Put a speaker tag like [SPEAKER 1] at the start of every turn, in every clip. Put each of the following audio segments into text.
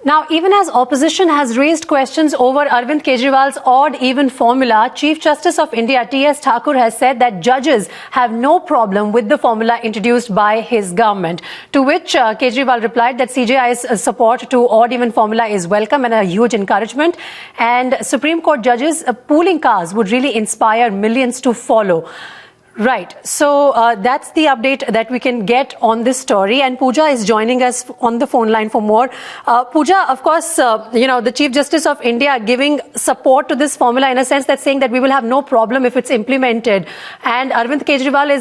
[SPEAKER 1] Now, even as opposition has raised questions over Arvind Kejriwal's odd-even formula, Chief Justice of India T.S. Thakur has said that judges have no problem with the formula introduced by his government. To which Kejriwal replied that CJI's support to odd-even formula is welcome and a huge encouragement. And Supreme Court judges pooling cars would really inspire millions to follow. Right. So that's the update that we can get on this story. And Pooja is joining us on the phone line for more. Pooja, of course, the Chief Justice of India giving support to this formula in a sense that's saying that we will have no problem if it's implemented. And Arvind Kejriwal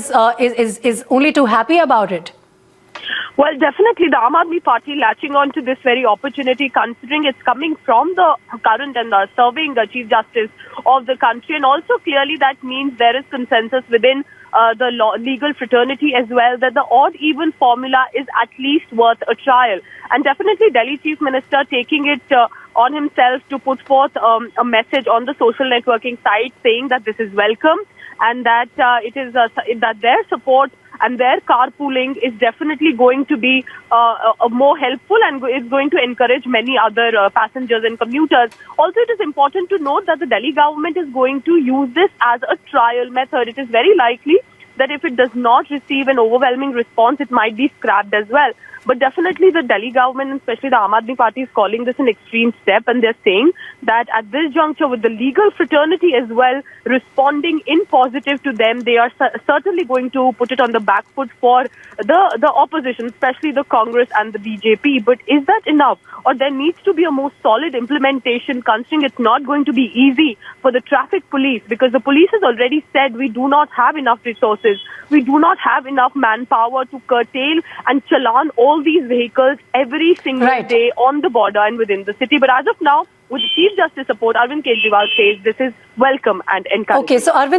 [SPEAKER 1] is only too happy about it.
[SPEAKER 2] Well, definitely the Aam Aadmi Party latching on to this very opportunity, considering it's coming from the current and serving Chief Justice of the country. And also clearly that means there is consensus within the legal fraternity as well that the odd-even formula is at least worth a trial. And definitely Delhi Chief Minister taking it on himself to put forth a message on the social networking site saying that this is welcome and that it is that their support and their carpooling is definitely going to be more helpful and is going to encourage many other passengers and commuters. Also, it is important to note that the Delhi government is going to use this as a trial method. It is very likely that if it does not receive an overwhelming response, it might be scrapped as well. But definitely the Delhi government, and especially the Aam Aadmi Party, is calling this an extreme step. And they're saying that at this juncture, with the legal fraternity as well responding in positive to them, they are certainly going to put it on the back foot for the opposition, especially the Congress and the BJP. But is that enough? Or there needs to be a more solid implementation, considering it's not going to be easy for the traffic police, because the police has already said we do not have enough resources. We do not have enough manpower to curtail and challan all these vehicles every single day on the border and within the city. But as of now, with the Chief Justice support, Arvind Kejriwal says this is welcome and encouraging.
[SPEAKER 1] Okay, so Arvind